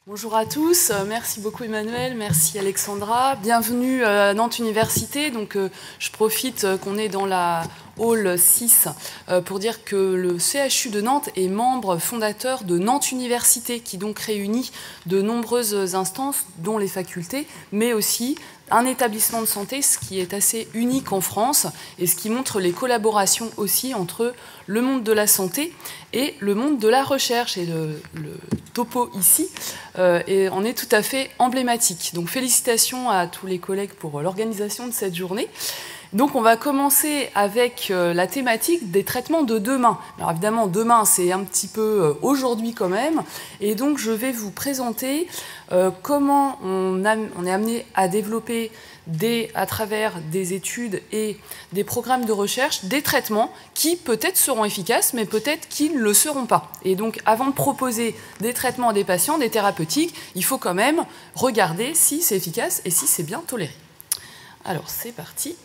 Bonjour à tous, merci beaucoup Emmanuel, merci Alexandra. Bienvenue à Nantes Université. Donc, je profite qu'on est dans la Hall 6 pour dire que le CHU de Nantes est membre fondateur de Nantes Université, qui donc réunit de nombreuses instances, dont les facultés, mais aussi un établissement de santé, ce qui est assez unique en France et ce qui montre les collaborations aussi entre le monde de la santé et le monde de la recherche. Et le topo ici en est tout à fait emblématique. Donc félicitations à tous les collègues pour l'organisation de cette journée. Donc on va commencer avec la thématique des traitements de demain. Alors évidemment, demain, c'est un petit peu aujourd'hui quand même. Et donc je vais vous présenter comment on est amené à développer à travers des études et des programmes de recherche, des traitements qui peut-être seront efficaces, mais peut-être qu'ils ne le seront pas. Et donc avant de proposer des traitements à des patients, des thérapeutiques, il faut quand même regarder si c'est efficace et si c'est bien toléré. Alors c'est parti.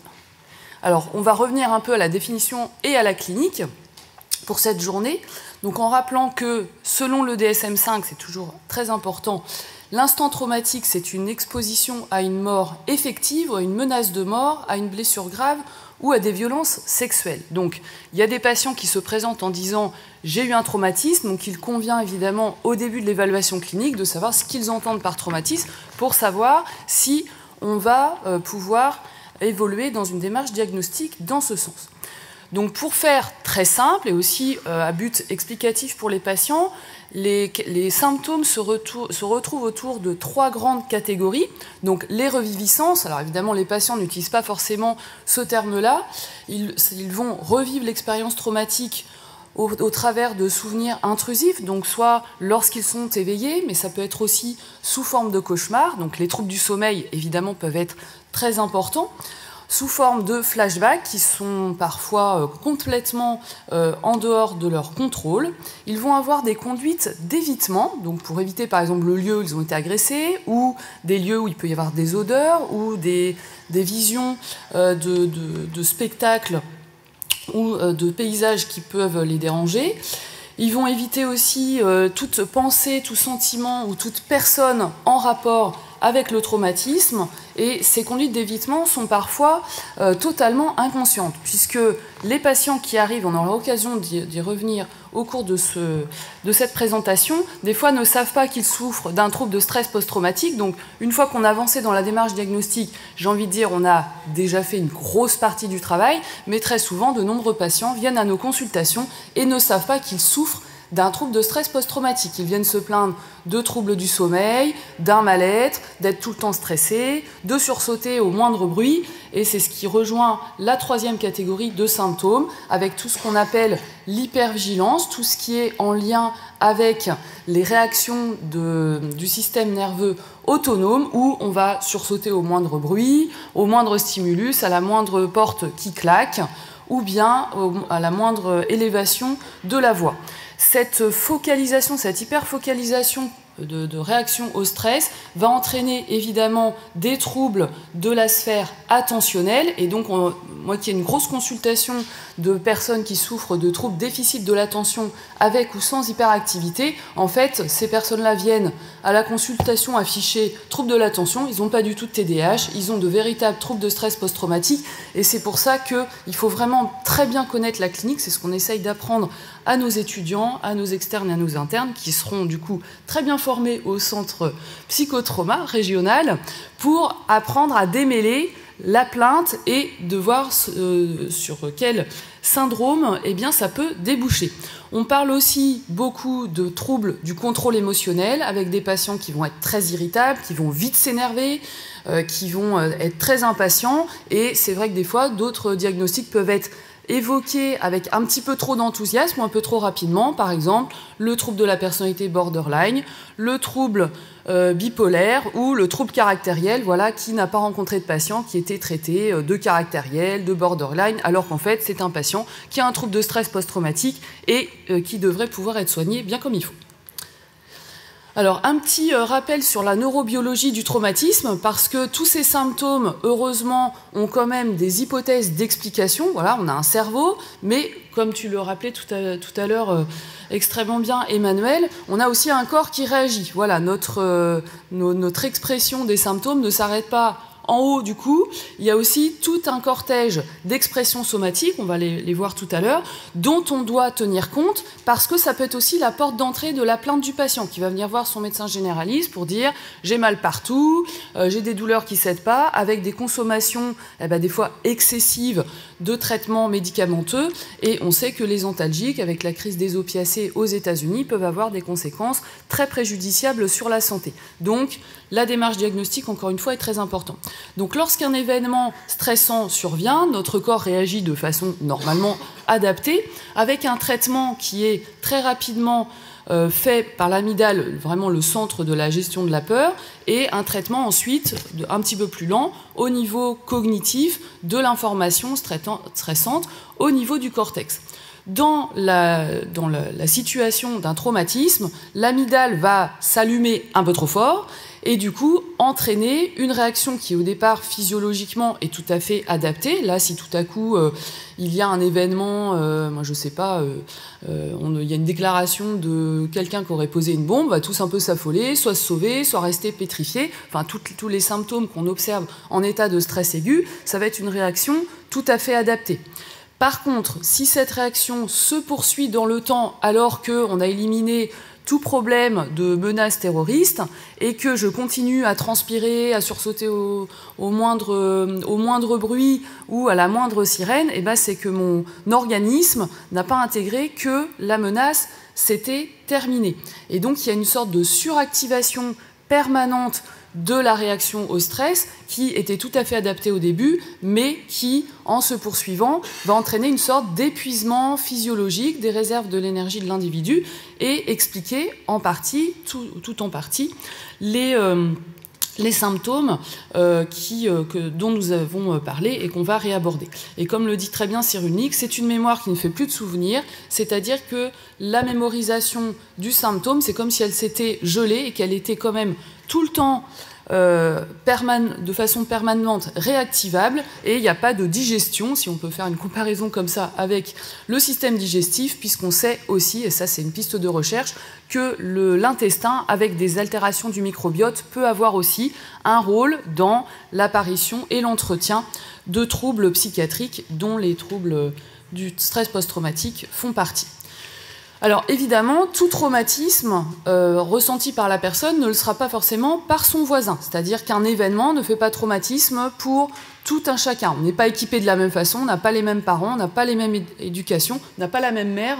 Alors, on va revenir un peu à la définition et à la clinique pour cette journée. Donc, en rappelant que, selon le DSM-5, c'est toujours très important, l'instant traumatique, c'est une exposition à une mort effective, ou à une menace de mort, à une blessure grave ou à des violences sexuelles. Donc, il y a des patients qui se présentent en disant « j'ai eu un traumatisme », donc il convient évidemment, au début de l'évaluation clinique, de savoir ce qu'ils entendent par traumatisme pour savoir si on va pouvoir évoluer dans une démarche diagnostique dans ce sens. Donc pour faire très simple et aussi à but explicatif pour les patients, les symptômes se retrouvent autour de 3 grandes catégories. Donc les reviviscences, alors évidemment les patients n'utilisent pas forcément ce terme-là, ils vont revivre l'expérience traumatique au travers de souvenirs intrusifs, donc soit lorsqu'ils sont éveillés, mais ça peut être aussi sous forme de cauchemar, donc les troubles du sommeil évidemment peuvent être très importants, sous forme de flashbacks qui sont parfois complètement en dehors de leur contrôle. Ils vont avoir des conduites d'évitement, donc pour éviter par exemple le lieu où ils ont été agressés, ou des lieux où il peut y avoir des odeurs, ou des visions de spectacles ou de paysages qui peuvent les déranger. Ils vont éviter aussi toute pensée, tout sentiment ou toute personne en rapport avec le traumatisme, et ces conduites d'évitement sont parfois totalement inconscientes, puisque les patients qui arrivent, on aura l'occasion d'y revenir au cours de cette présentation, des fois ne savent pas qu'ils souffrent d'un trouble de stress post-traumatique. Donc une fois qu'on a avancé dans la démarche diagnostique, j'ai envie de dire on a déjà fait une grosse partie du travail, mais très souvent de nombreux patients viennent à nos consultations et ne savent pas qu'ils souffrent d'un trouble de stress post-traumatique. Ils viennent se plaindre de troubles du sommeil, d'un mal-être, d'être tout le temps stressé, de sursauter au moindre bruit. Et c'est ce qui rejoint la 3e catégorie de symptômes, avec tout ce qu'on appelle l'hypervigilance, tout ce qui est en lien avec les réactions du système nerveux autonome, où on va sursauter au moindre bruit, au moindre stimulus, à la moindre porte qui claque, ou bien à la moindre élévation de la voix. Cette focalisation, cette hyperfocalisation de réaction au stress va entraîner évidemment des troubles de la sphère attentionnelle. Et donc, moi qui ai une grosse consultation de personnes qui souffrent de troubles déficit de l'attention avec ou sans hyperactivité, en fait, ces personnes-là viennent à la consultation afficher troubles de l'attention, ils n'ont pas du tout de TDAH, ils ont de véritables troubles de stress post-traumatique, et c'est pour ça qu'il faut vraiment très bien connaître la clinique, c'est ce qu'on essaye d'apprendre à nos étudiants, à nos externes et à nos internes, qui seront du coup très bien formés au centre psychotrauma régional, pour apprendre à démêler la plainte et de voir sur quel syndrome ça peut déboucher. On parle aussi beaucoup de troubles du contrôle émotionnel, avec des patients qui vont être très irritables, qui vont vite s'énerver, qui vont être très impatients, et c'est vrai que des fois d'autres diagnostics peuvent être évoqués avec un petit peu trop d'enthousiasme ou un peu trop rapidement, par exemple le trouble de la personnalité borderline, le trouble bipolaire ou le trouble caractériel, voilà, qui n'a pas rencontré de patient qui était traité de caractériel, de borderline, alors qu'en fait c'est un patient qui a un trouble de stress post-traumatique et qui devrait pouvoir être soigné bien comme il faut. Alors, un petit rappel sur la neurobiologie du traumatisme, parce que tous ces symptômes, heureusement, ont quand même des hypothèses d'explication. Voilà, on a un cerveau, mais comme tu le rappelais tout à l'heure extrêmement bien, Emmanuel, on a aussi un corps qui réagit. Voilà, notre expression des symptômes ne s'arrête pas en haut du cou, il y a aussi tout un cortège d'expressions somatiques, on va les voir tout à l'heure, dont on doit tenir compte parce que ça peut être aussi la porte d'entrée de la plainte du patient qui va venir voir son médecin généraliste pour dire « j'ai mal partout, j'ai des douleurs qui ne cèdent pas », avec des consommations des fois excessives de traitements médicamenteux. Et on sait que les antalgiques, avec la crise des opiacés aux États-Unis, peuvent avoir des conséquences très préjudiciables sur la santé. Donc, la démarche diagnostique, encore une fois, est très importante. Donc, lorsqu'un événement stressant survient, notre corps réagit de façon normalement adaptée, avec un traitement qui est très rapidement fait par l'amygdale, vraiment le centre de la gestion de la peur, et un traitement ensuite un petit peu plus lent au niveau cognitif de l'information stressante au niveau du cortex. Dans la situation d'un traumatisme, l'amygdale va s'allumer un peu trop fort et du coup entraîner une réaction qui au départ physiologiquement est tout à fait adaptée. Là, si tout à coup il y a un événement, moi je sais pas, il y a une déclaration de quelqu'un qui aurait posé une bombe, on va tous un peu s'affoler, soit se sauver, soit rester pétrifié. Enfin, tous les symptômes qu'on observe en état de stress aigu, ça va être une réaction tout à fait adaptée. Par contre, si cette réaction se poursuit dans le temps alors qu'on a éliminé tout problème de menace terroriste et que je continue à transpirer, à sursauter au moindre bruit ou à la moindre sirène, eh ben c'est que mon organisme n'a pas intégré que la menace s'était terminée. Et donc il y a une sorte de suractivation permanente de la réaction au stress qui était tout à fait adaptée au début, mais qui, en se poursuivant, va entraîner une sorte d'épuisement physiologique des réserves de l'énergie de l'individu et expliquer en partie, tout en partie, les symptômes dont nous avons parlé et qu'on va réaborder. Et comme le dit très bien Cyrulnik, c'est une mémoire qui ne fait plus de souvenirs, c'est-à-dire que la mémorisation du symptôme, c'est comme si elle s'était gelée et qu'elle était quand même tout le temps de façon permanente réactivable, et il n'y a pas de digestion, si on peut faire une comparaison comme ça avec le système digestif, puisqu'on sait aussi, et ça c'est une piste de recherche, que l'intestin, avec des altérations du microbiote, peut avoir aussi un rôle dans l'apparition et l'entretien de troubles psychiatriques, dont les troubles du stress post-traumatique font partie. Alors évidemment, tout traumatisme ressenti par la personne ne le sera pas forcément par son voisin. C'est-à-dire qu'un événement ne fait pas traumatisme pour tout un chacun. On n'est pas équipé de la même façon, on n'a pas les mêmes parents, on n'a pas les mêmes éducations, on n'a pas la même mère,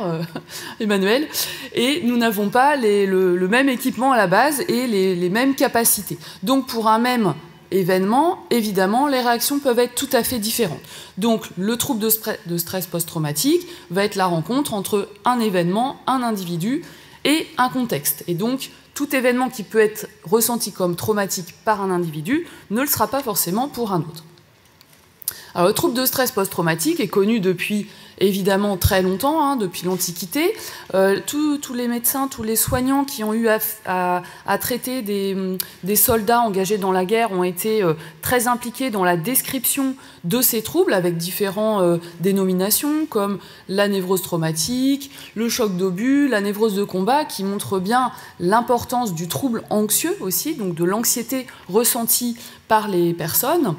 Emmanuel, et nous n'avons pas le même équipement à la base et les mêmes capacités. Donc pour un même événement, évidemment, les réactions peuvent être tout à fait différentes. Donc, le trouble de stress post-traumatique va être la rencontre entre un événement, un individu et un contexte. Et donc, tout événement qui peut être ressenti comme traumatique par un individu ne le sera pas forcément pour un autre. Alors, le trouble de stress post-traumatique est connu depuis évidemment très longtemps, depuis l'Antiquité. Tous les médecins, tous les soignants qui ont eu à traiter des soldats engagés dans la guerre ont été très impliqués dans la description de ces troubles avec différentes dénominations comme la névrose traumatique, le choc d'obus, la névrose de combat, qui montrent bien l'importance du trouble anxieux aussi, donc de l'anxiété ressentie par les personnes.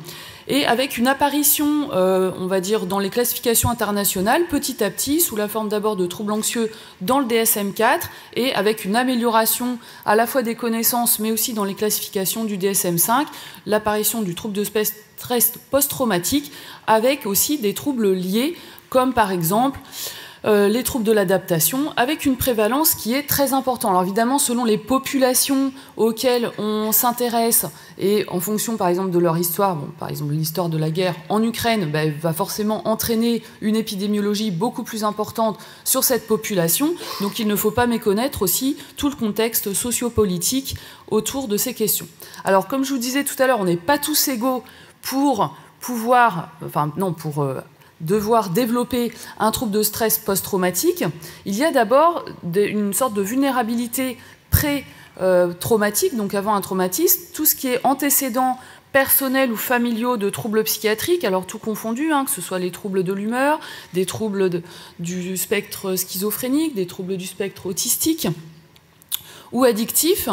Et avec une apparition, on va dire, dans les classifications internationales, petit à petit, sous la forme d'abord de troubles anxieux dans le DSM-4, et avec une amélioration à la fois des connaissances, mais aussi dans les classifications du DSM-5, l'apparition du trouble de stress post-traumatique, avec aussi des troubles liés, comme par exemple les troubles de l'adaptation, avec une prévalence qui est très importante. Alors évidemment, selon les populations auxquelles on s'intéresse, et en fonction par exemple de leur histoire, par exemple l'histoire de la guerre en Ukraine va forcément entraîner une épidémiologie beaucoup plus importante sur cette population, donc il ne faut pas méconnaître aussi tout le contexte sociopolitique autour de ces questions. Alors comme je vous disais tout à l'heure, on n'est pas tous égaux pour devoir développer un trouble de stress post-traumatique. Il y a d'abord une sorte de vulnérabilité pré-traumatique, donc avant un traumatisme, tout ce qui est antécédent personnels ou familiaux de troubles psychiatriques, alors tout confondu, que ce soit les troubles de l'humeur, des troubles du spectre schizophrénique, des troubles du spectre autistique ou addictif,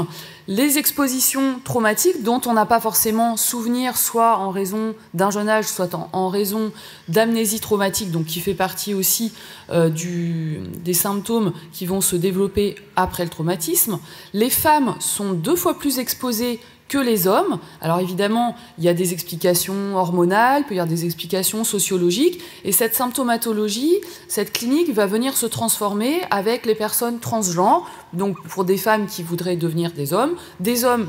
les expositions traumatiques dont on n'a pas forcément souvenir, soit en raison d'un jeune âge, soit en raison d'amnésie traumatique, donc qui fait partie aussi des symptômes qui vont se développer après le traumatisme. Les femmes sont 2 fois plus exposées que les hommes. Alors évidemment, il y a des explications hormonales, il peut y avoir des explications sociologiques, et cette symptomatologie, cette clinique va venir se transformer avec les personnes transgenres, donc pour des femmes qui voudraient devenir des hommes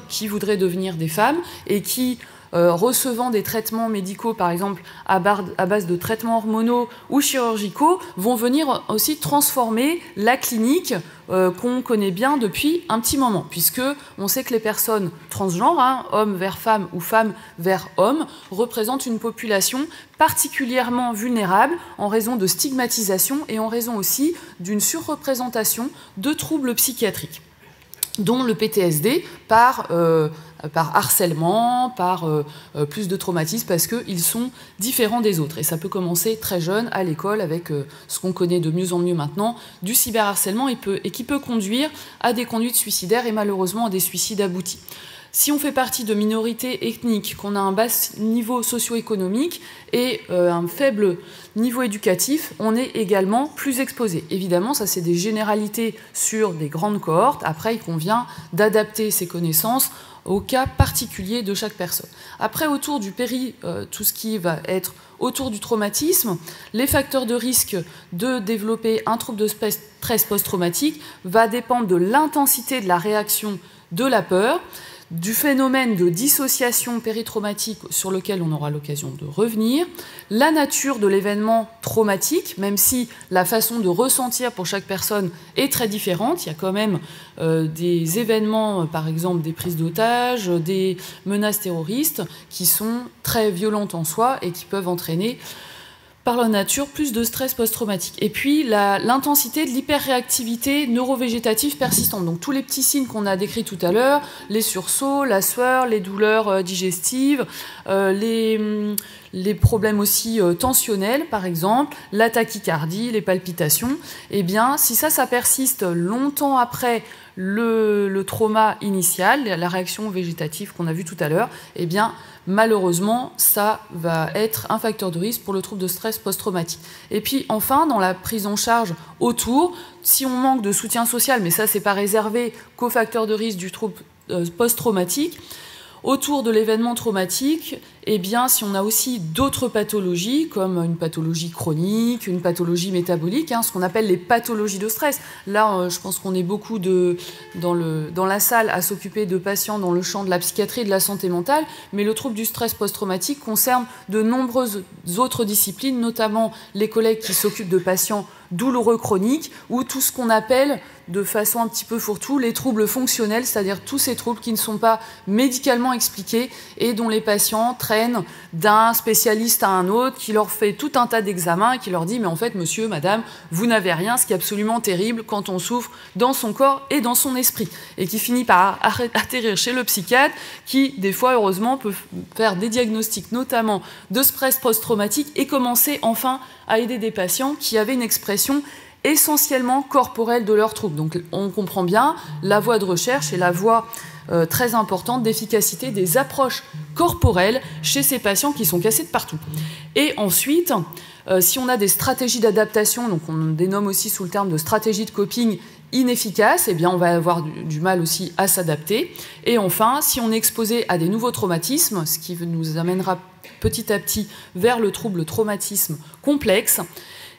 qui voudraient devenir des femmes, et qui, recevant des traitements médicaux, par exemple à base de traitements hormonaux ou chirurgicaux, vont venir aussi transformer la clinique qu'on connaît bien depuis un petit moment, puisque on sait que les personnes transgenres, hommes vers femmes ou femmes vers hommes, représentent une population particulièrement vulnérable en raison de stigmatisation et en raison aussi d'une surreprésentation de troubles psychiatriques, dont le PTSD par harcèlement, par plus de traumatisme, parce qu'ils sont différents des autres. Et ça peut commencer très jeune, à l'école, avec ce qu'on connaît de mieux en mieux maintenant, du cyberharcèlement, et qui peut conduire à des conduites suicidaires et malheureusement à des suicides aboutis. Si on fait partie de minorités ethniques, qu'on a un bas niveau socio-économique et un faible niveau éducatif, on est également plus exposé. Évidemment, ça c'est des généralités sur des grandes cohortes. Après, il convient d'adapter ces connaissances au cas particulier de chaque personne. Après, autour du tout ce qui va être autour du traumatisme, les facteurs de risque de développer un trouble de stress post-traumatique va dépendre de l'intensité de la réaction de la peur, du phénomène de dissociation péritraumatique sur lequel on aura l'occasion de revenir, la nature de l'événement traumatique, même si la façon de ressentir pour chaque personne est très différente. Il y a quand même des événements, par exemple des prises d'otages, des menaces terroristes, qui sont très violentes en soi et qui peuvent entraîner par la nature, plus de stress post-traumatique. Et puis, l'intensité de l'hyperréactivité neurovégétative persistante. Donc, tous les petits signes qu'on a décrits tout à l'heure, les sursauts, la sueur, les douleurs digestives, les problèmes aussi tensionnels, par exemple, la tachycardie, les palpitations, eh bien, si ça persiste longtemps après le trauma initial, la réaction végétative qu'on a vue tout à l'heure, eh bien, malheureusement, ça va être un facteur de risque pour le trouble de stress post-traumatique. Et puis, enfin, dans la prise en charge autour, si on manque de soutien social, mais ça, c'est pas réservé qu'aux facteurs de risque du trouble post-traumatique, autour de l'événement traumatique, eh bien, si on a aussi d'autres pathologies, comme une pathologie chronique, une pathologie métabolique, ce qu'on appelle les pathologies de stress. Là, je pense qu'on est beaucoup dans la salle à s'occuper de patients dans le champ de la psychiatrie et de la santé mentale, mais le trouble du stress post-traumatique concerne de nombreuses autres disciplines, notamment les collègues qui s'occupent de patients douloureux chroniques, ou tout ce qu'on appelle, de façon un petit peu fourre-tout, les troubles fonctionnels, c'est-à-dire tous ces troubles qui ne sont pas médicalement expliqués et dont les patients traînent d'un spécialiste à un autre, qui leur fait tout un tas d'examens et qui leur dit « mais en fait, monsieur, madame, vous n'avez rien », ce qui est absolument terrible quand on souffre dans son corps et dans son esprit, et qui finit par atterrir chez le psychiatre, qui, des fois, heureusement, peut faire des diagnostics, notamment de stress post-traumatique, et commencer enfin à aider des patients qui avaient une expression essentiellement corporelle de leur trouble. Donc on comprend bien la voie de recherche et la voie très importante d'efficacité des approches corporelles chez ces patients qui sont cassés de partout. Et ensuite, si on a des stratégies d'adaptation, donc on dénomme aussi sous le terme de stratégie de coping inefficaces, eh bien on va avoir du mal aussi à s'adapter. Et enfin, si on est exposé à des nouveaux traumatismes, ce qui nous amènera petit à petit vers le trouble traumatisme complexe,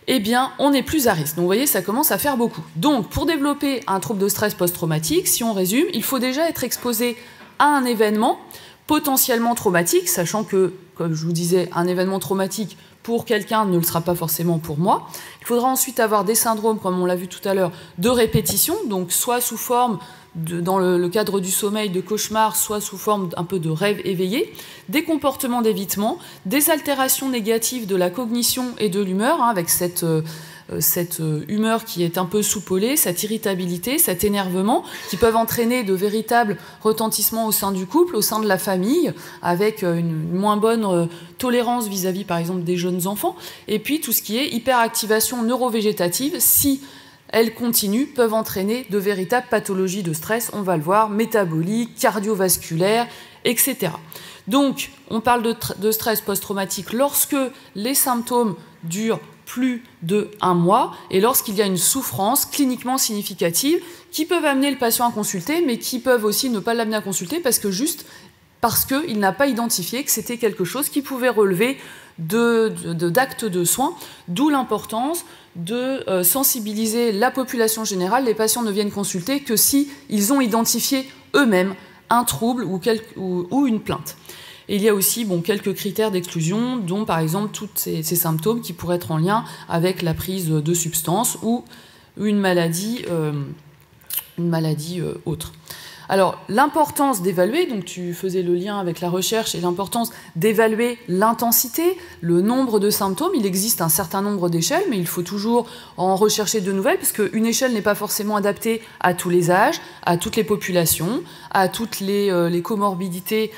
eh bien, on est plus à risque. Donc, vous voyez, ça commence à faire beaucoup. Donc, pour développer un trouble de stress post-traumatique, si on résume, il faut déjà être exposé à un événement potentiellement traumatique, sachant que, comme je vous disais, un événement traumatique pour quelqu'un ne le sera pas forcément pour moi. Il faudra ensuite avoir des syndromes, comme on l'a vu tout à l'heure, de répétition, donc soit sous forme dans le cadre du sommeil, de cauchemar, soit sous forme un peu de rêve éveillé, des comportements d'évitement, des altérations négatives de la cognition et de l'humeur, avec cette cette humeur qui est un peu soupolée, cette irritabilité, cet énervement, qui peuvent entraîner de véritables retentissements au sein du couple, au sein de la famille, avec une moins bonne tolérance vis-à-vis, par exemple, des jeunes enfants, et puis tout ce qui est hyperactivation neurovégétative, si elles continuent, peuvent entraîner de véritables pathologies de stress, on va le voir, métaboliques, cardiovasculaires, etc. Donc, on parle de stress post-traumatique lorsque les symptômes durent plus de 1 mois et lorsqu'il y a une souffrance cliniquement significative qui peuvent amener le patient à consulter, mais qui peuvent aussi ne pas l'amener à consulter parce qu'il n'a pas identifié que c'était quelque chose qui pouvait relever d'actes de soins, d'où l'importance de sensibiliser la population générale. Les patients ne viennent consulter que si ils ont identifié eux-mêmes un trouble ou une plainte. Et il y a aussi quelques critères d'exclusion, dont par exemple tous ces symptômes qui pourraient être en lien avec la prise de substances ou une maladie autre. Alors, l'importance d'évaluer, donc tu faisais le lien avec la recherche et l'importance d'évaluer l'intensité, le nombre de symptômes. Il existe un certain nombre d'échelles, mais il faut toujours en rechercher de nouvelles, parce qu'une échelle n'est pas forcément adaptée à tous les âges, à toutes les populations, à toutes les comorbidités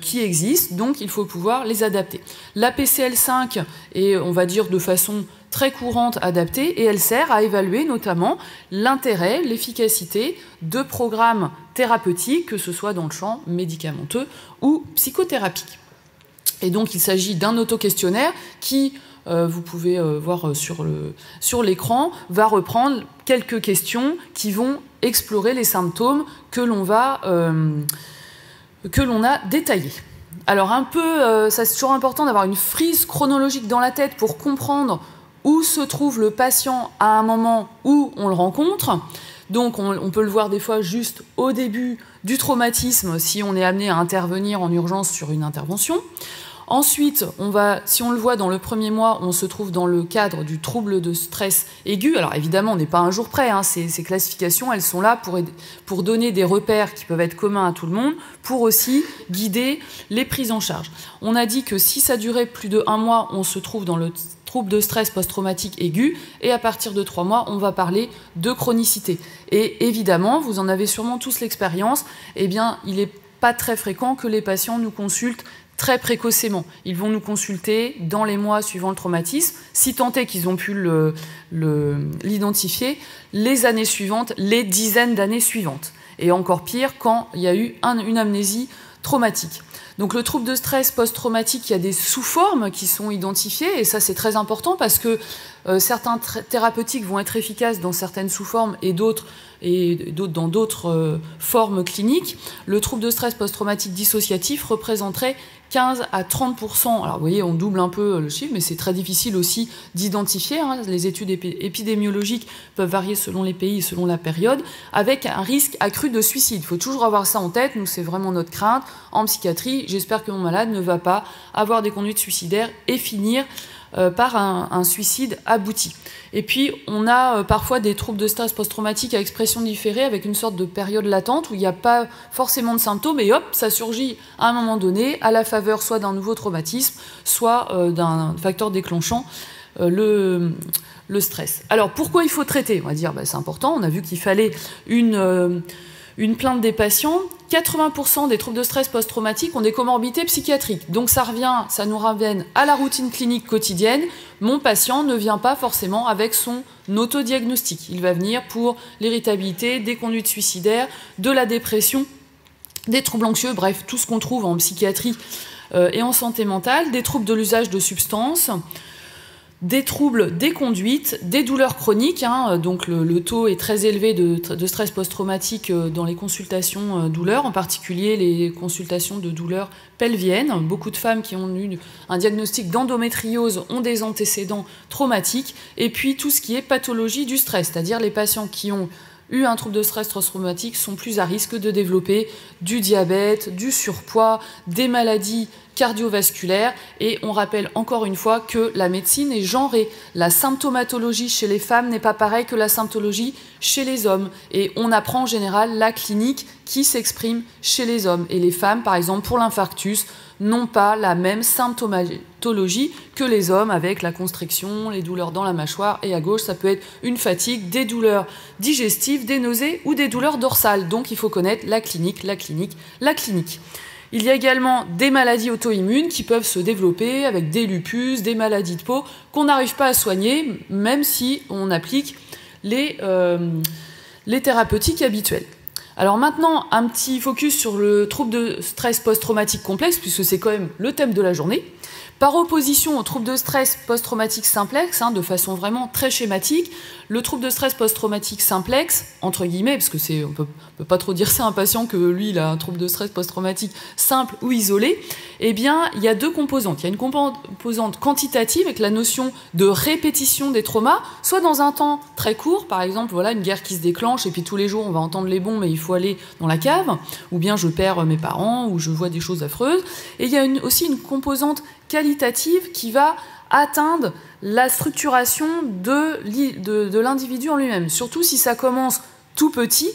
qui existent, donc il faut pouvoir les adapter. La PCL5 est, on va dire, de façon très courante, adaptée, et elle sert à évaluer notamment l'intérêt, l'efficacité de programmes thérapeutiques, que ce soit dans le champ médicamenteux ou psychothérapique. Et donc il s'agit d'un auto-questionnaire qui, vous pouvez voir sur l'écran, va reprendre quelques questions qui vont explorer les symptômes que l'on a détaillés. Alors ça c'est toujours important d'avoir une frise chronologique dans la tête pour comprendre où se trouve le patient à un moment où on le rencontre. Donc on peut le voir des fois juste au début du traumatisme si on est amené à intervenir en urgence sur une intervention. Ensuite, si on le voit dans le premier mois, on se trouve dans le cadre du trouble de stress aigu. Alors évidemment, on n'est pas un jour près, hein. Ces classifications, elles sont là pour donner des repères qui peuvent être communs à tout le monde, pour aussi guider les prises en charge. On a dit que si ça durait plus de 1 mois, on se trouve dans le trouble de stress post-traumatique aigu, et à partir de 3 mois, on va parler de chronicité. Et évidemment, vous en avez sûrement tous l'expérience, il n'est pas très fréquent que les patients nous consultent très précocement. Ils vont nous consulter dans les mois suivant le traumatisme, si tant est qu'ils ont pu l'identifier, les années suivantes, les dizaines d'années suivantes. Et encore pire, quand il y a eu une amnésie traumatique. Donc le trouble de stress post-traumatique, il y a des sous-formes qui sont identifiées, et ça c'est très important parce que certains thérapeutiques vont être efficaces dans certaines sous-formes et d'autres dans d'autres formes cliniques. Le trouble de stress post-traumatique dissociatif représenterait 15 à 30%. Alors vous voyez, on double un peu le chiffre, mais c'est très difficile aussi d'identifier. Hein. Les études épidémiologiques peuvent varier selon les pays, selon la période, avec un risque accru de suicide. Il faut toujours avoir ça en tête. Nous, c'est vraiment notre crainte. En psychiatrie, j'espère que mon malade ne va pas avoir des conduites suicidaires et finir par un suicide abouti. Et puis, on a parfois des troubles de stress post-traumatique à expression différée avec une sorte de période latente où il n'y a pas forcément de symptômes et hop, ça surgit à un moment donné à la faveur soit d'un nouveau traumatisme, soit d'un facteur déclenchant le stress. Alors, pourquoi il faut traiter ? On va dire, c'est important, on a vu qu'il fallait une plainte des patients. 80% des troubles de stress post-traumatique ont des comorbidités psychiatriques. Donc ça nous ramène à la routine clinique quotidienne. Mon patient ne vient pas forcément avec son autodiagnostic. Il va venir pour l'irritabilité, des conduites suicidaires, de la dépression, des troubles anxieux, bref, tout ce qu'on trouve en psychiatrie et en santé mentale, des troubles de l'usage de substances, des troubles des conduites, des douleurs chroniques, hein, donc le taux est très élevé de stress post-traumatique dans les consultations douleurs, en particulier les consultations de douleurs pelviennes. Beaucoup de femmes qui ont eu un diagnostic d'endométriose ont des antécédents traumatiques, et puis tout ce qui est pathologie du stress, c'est-à-dire les patients qui ont eu un trouble de stress post-traumatique sont plus à risque de développer du diabète, du surpoids, des maladies cardiovasculaires. Et on rappelle encore une fois que la médecine est genrée. La symptomatologie chez les femmes n'est pas pareille que la symptomatologie chez les hommes. Et on apprend en général la clinique qui s'expriment chez les hommes. Et les femmes, par exemple, pour l'infarctus, n'ont pas la même symptomatologie que les hommes, avec la constriction, les douleurs dans la mâchoire, et à gauche, ça peut être une fatigue, des douleurs digestives, des nausées ou des douleurs dorsales. Donc il faut connaître la clinique, la clinique, la clinique. Il y a également des maladies auto-immunes qui peuvent se développer avec des lupus, des maladies de peau qu'on n'arrive pas à soigner, même si on applique les thérapeutiques habituelles. Alors maintenant, un petit focus sur le trouble de stress post-traumatique complexe, puisque c'est quand même le thème de la journée. Par opposition au trouble de stress post-traumatique simplexe, de façon vraiment très schématique, le trouble de stress post-traumatique simplexe, entre guillemets, parce que on peut pas trop dire ça à un patient que lui, il a un trouble de stress post-traumatique simple ou isolé, eh bien, il y a deux composantes. Il y a une composante quantitative avec la notion de répétition des traumas, soit dans un temps très court, par exemple, voilà, une guerre qui se déclenche et puis tous les jours on va entendre les bombes et il faut aller dans la cave, ou bien je perds mes parents, ou je vois des choses affreuses. Et il y a aussi une composante qualitative qui va atteindre la structuration de l'individu en lui-même. Surtout si ça commence tout petit.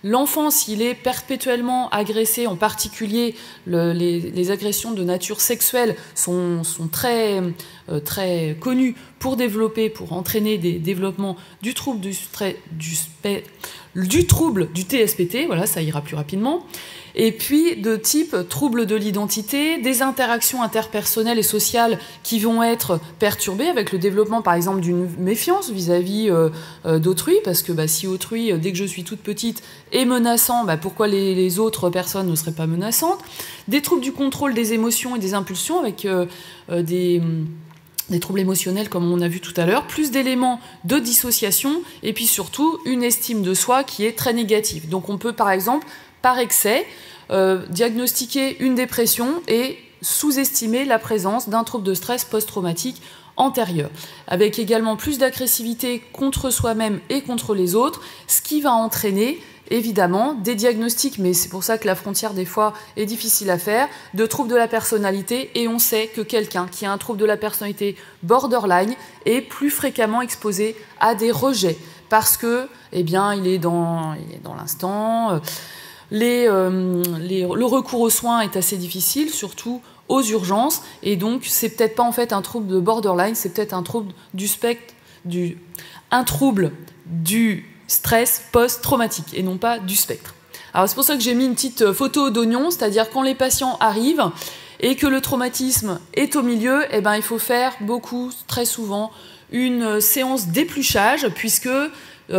L'enfant, s'il est perpétuellement agressé, en particulier les agressions de nature sexuelle sont très, très connues pour entraîner des développements du trouble du TSPT, voilà, ça ira plus rapidement, et puis de type trouble de l'identité, des interactions interpersonnelles et sociales qui vont être perturbées avec le développement par exemple d'une méfiance vis-à-vis d'autrui, parce que si autrui, dès que je suis toute petite, est menaçant, pourquoi les autres personnes ne seraient pas menaçantes, des troubles du contrôle des émotions et des impulsions avec des troubles émotionnels comme on a vu tout à l'heure, plus d'éléments de dissociation, et puis surtout une estime de soi qui est très négative. Donc on peut par exemple, par excès, diagnostiquer une dépression et sous-estimer la présence d'un trouble de stress post-traumatique antérieur, avec également plus d'agressivité contre soi-même et contre les autres, ce qui va entraîner évidemment des diagnostics, mais c'est pour ça que la frontière des fois est difficile à faire, de troubles de la personnalité, et on sait que quelqu'un qui a un trouble de la personnalité borderline est plus fréquemment exposé à des rejets, parce que, eh bien, il est dans l'instant, le recours aux soins est assez difficile, surtout aux urgences, et donc c'est peut-être pas en fait un trouble de borderline, c'est peut-être un trouble un trouble du stress post-traumatique et non pas du spectre. Alors c'est pour ça que j'ai mis une petite photo d'oignon, c'est-à-dire quand les patients arrivent et que le traumatisme est au milieu, eh ben, il faut faire très souvent, une séance d'épluchage, puisque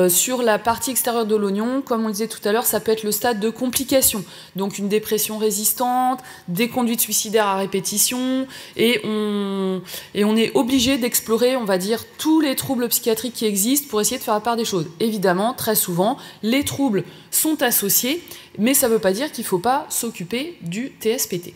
sur la partie extérieure de l'oignon, comme on le disait tout à l'heure, ça peut être le stade de complication. Donc une dépression résistante, des conduites suicidaires à répétition, et on est obligé d'explorer, on va dire, tous les troubles psychiatriques qui existent pour essayer de faire la part des choses. Évidemment, très souvent, les troubles sont associés, mais ça ne veut pas dire qu'il ne faut pas s'occuper du TSPT.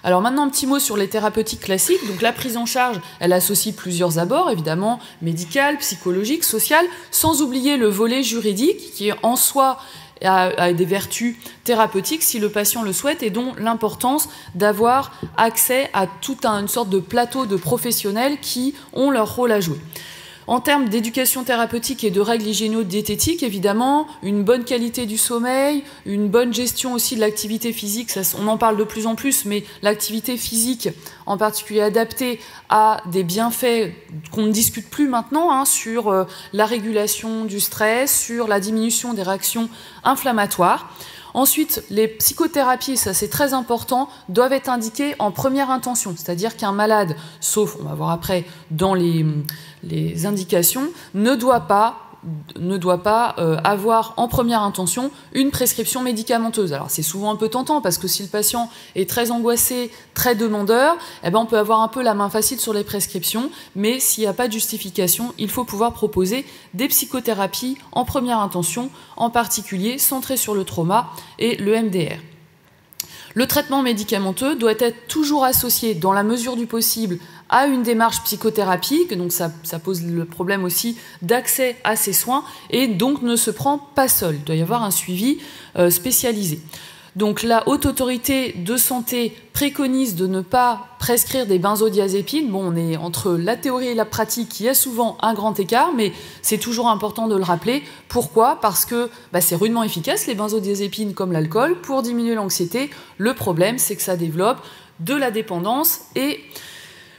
Alors maintenant, un petit mot sur les thérapeutiques classiques. Donc la prise en charge, elle associe plusieurs abords, évidemment, médical, psychologique, social, sans oublier le volet juridique, qui en soi a des vertus thérapeutiques si le patient le souhaite, et dont l'importance d'avoir accès à toute une sorte de plateau de professionnels qui ont leur rôle à jouer. En termes d'éducation thérapeutique et de règles hygiéno-diététiques, évidemment, une bonne qualité du sommeil, une bonne gestion aussi de l'activité physique, on en parle de plus en plus, mais l'activité physique, en particulier adaptée à des bienfaits qu'on ne discute plus maintenant, sur la régulation du stress, sur la diminution des réactions inflammatoires. Ensuite, les psychothérapies, ça c'est très important, doivent être indiquées en première intention, c'est-à-dire qu'un malade, sauf, on va voir après dans les indications, ne doit pas avoir en première intention une prescription médicamenteuse. Alors c'est souvent un peu tentant, parce que si le patient est très angoissé, très demandeur, eh ben, on peut avoir un peu la main facile sur les prescriptions, mais s'il n'y a pas de justification, il faut pouvoir proposer des psychothérapies en première intention, en particulier centrées sur le trauma et le MDR. Le traitement médicamenteux doit être toujours associé, dans la mesure du possible, à une démarche psychothérapique, donc ça pose le problème aussi d'accès à ces soins, et donc ne se prend pas seul. Il doit y avoir un suivi spécialisé. Donc la Haute Autorité de Santé préconise de ne pas prescrire des benzodiazépines. Bon, on est entre la théorie et la pratique, il y a souvent un grand écart, mais c'est toujours important de le rappeler. Pourquoi? Parce que c'est rudement efficace, les benzodiazépines comme l'alcool, pour diminuer l'anxiété. Le problème, c'est que ça développe de la dépendance et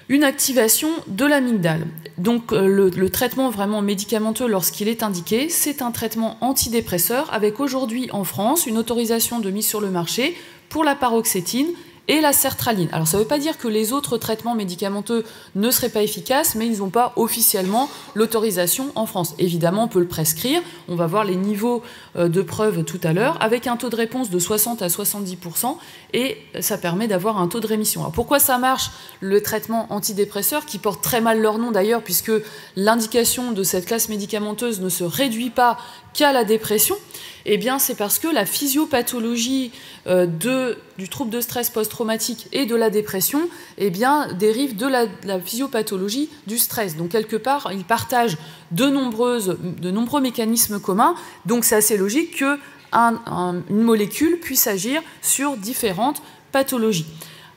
une activation de l'amygdale. Donc le traitement vraiment médicamenteux lorsqu'il est indiqué, c'est un traitement antidépresseur avec aujourd'hui en France une autorisation de mise sur le marché pour la paroxétine et la sertraline. Alors ça ne veut pas dire que les autres traitements médicamenteux ne seraient pas efficaces, mais ils n'ont pas officiellement l'autorisation en France. Évidemment, on peut le prescrire, on va voir les niveaux de preuve tout à l'heure, avec un taux de réponse de 60 à 70%, et ça permet d'avoir un taux de rémission. Alors pourquoi ça marche, le traitement antidépresseur, qui porte très mal leur nom d'ailleurs, puisque l'indication de cette classe médicamenteuse ne se réduit pas qu'à la dépression? Eh bien, c'est parce que la physiopathologie du trouble de stress post-traumatique et de la dépression dérive de la physiopathologie du stress. Donc, quelque part, ils partagent de nombreux mécanismes communs. Donc, c'est assez logique qu'une molécule puisse agir sur différentes pathologies.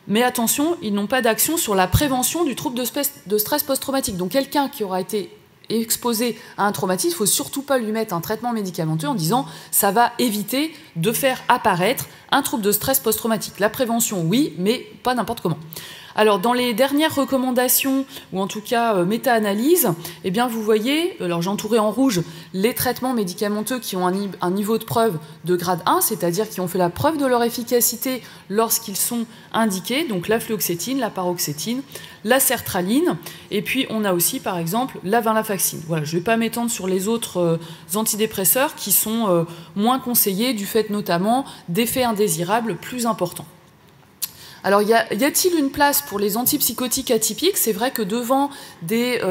Mais attention, ils n'ont pas d'action sur la prévention du trouble de stress post-traumatique. Donc, quelqu'un qui aura été exposé à un traumatisme, il ne faut surtout pas lui mettre un traitement médicamenteux en disant ça va éviter de faire apparaître un trouble de stress post-traumatique. La prévention, oui, mais pas n'importe comment. Alors, dans les dernières recommandations, ou en tout cas méta-analyses, vous voyez, alors j'ai entouré en rouge les traitements médicamenteux qui ont un niveau de preuve de grade 1, c'est-à-dire qui ont fait la preuve de leur efficacité lorsqu'ils sont indiqués, donc la fluoxétine, la paroxétine, la sertraline, et puis on a aussi par exemple la venlafaxine. Voilà, je ne vais pas m'étendre sur les autres antidépresseurs qui sont moins conseillés du fait notamment d'effets indésirables plus importants. Alors, y a-t-il une place pour les antipsychotiques atypiques? C'est vrai que devant des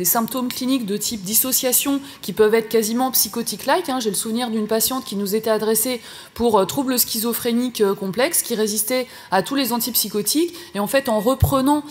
symptômes cliniques de type dissociation qui peuvent être quasiment psychotiques-like, j'ai le souvenir d'une patiente qui nous était adressée pour troubles schizophréniques complexes, qui résistait à tous les antipsychotiques, et en fait, en reprenant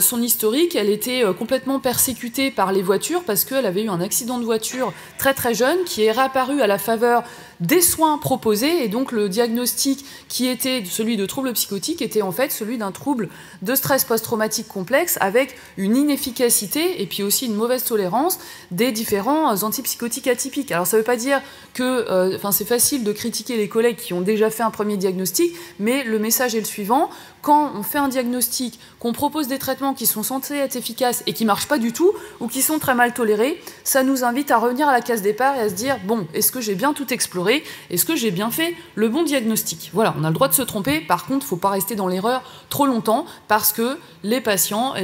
son historique, elle était complètement persécutée par les voitures parce qu'elle avait eu un accident de voiture très très jeune qui est réapparu à la faveur des soins proposés, et donc le diagnostic qui était celui de trouble psychotique était en fait celui d'un trouble de stress post-traumatique complexe avec une inefficacité et puis aussi une mauvaise tolérance des différents antipsychotiques atypiques. Alors ça ne veut pas dire que c'est facile de critiquer les collègues qui ont déjà fait un premier diagnostic, mais le message est le suivant: quand on fait un diagnostic, qu'on propose des traitements qui sont censés être efficaces et qui ne marchent pas du tout, ou qui sont très mal tolérés, ça nous invite à revenir à la case départ et à se dire, bon, est-ce que j'ai bien tout exploré? Est-ce que j'ai bien fait le bon diagnostic? Voilà, on a le droit de se tromper, par contre, il ne faut pas rester dans l'erreur trop longtemps, parce que les patients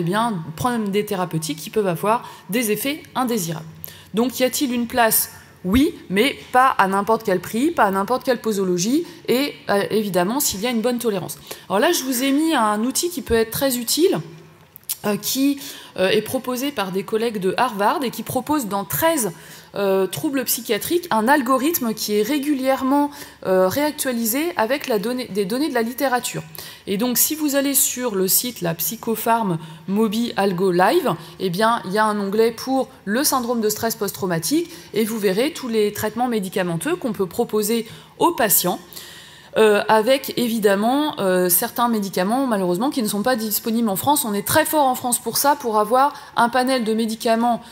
prennent des thérapeutiques qui peuvent avoir des effets indésirables. Donc, y a-t-il une place? Oui, mais pas à n'importe quel prix, pas à n'importe quelle posologie, et évidemment s'il y a une bonne tolérance. Alors là, je vous ai mis un outil qui peut être très utile, qui est proposé par des collègues de Harvard et qui propose dans 13 troubles psychiatriques un algorithme qui est régulièrement réactualisé avec des données de la littérature. Et donc, si vous allez sur le site la Psychopharm Mobi Algo Live, il y a un onglet pour le syndrome de stress post-traumatique et vous verrez tous les traitements médicamenteux qu'on peut proposer aux patients. Avec évidemment certains médicaments malheureusement qui ne sont pas disponibles en France. On est très fort en France pour ça, pour avoir un panel de médicaments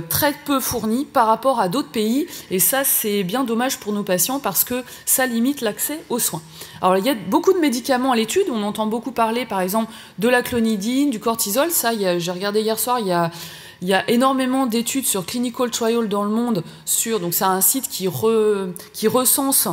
très peu fournis par rapport à d'autres pays, et ça c'est bien dommage pour nos patients parce que ça limite l'accès aux soins. Alors il y a beaucoup de médicaments à l'étude, on entend beaucoup parler par exemple de la clonidine, du cortisol, ça j'ai regardé hier soir, il y a énormément d'études sur Clinical Trial dans le monde, donc c'est un site qui recense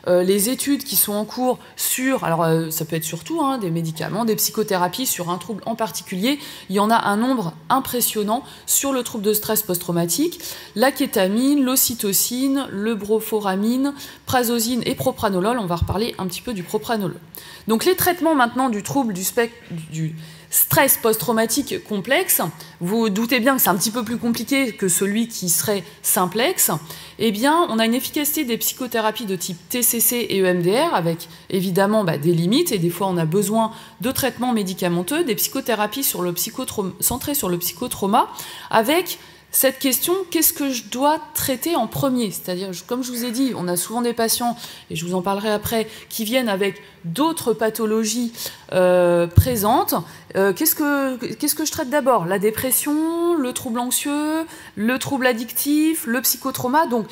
les études qui sont en cours sur, alors ça peut être surtout des médicaments, des psychothérapies sur un trouble en particulier. Il y en a un nombre impressionnant sur le trouble de stress post-traumatique. La kétamine, l'ocytocine, le broforamine, prazosine et propranolol. On va reparler un petit peu du propranolol. Donc les traitements maintenant du trouble du stress post-traumatique complexe, vous doutez bien que c'est un petit peu plus compliqué que celui qui serait simplex. On a une efficacité des psychothérapies de type TCC et EMDR avec évidemment des limites, et des fois on a besoin de traitements médicamenteux, des psychothérapies centrées sur le psychotrauma avec cette question, qu'est-ce que je dois traiter en premier? C'est-à-dire, comme je vous ai dit, on a souvent des patients, et je vous en parlerai après, qui viennent avec d'autres pathologies présentes. Qu'est-ce que je traite d'abord? La dépression, le trouble anxieux, le trouble addictif, le psychotrauma. Donc,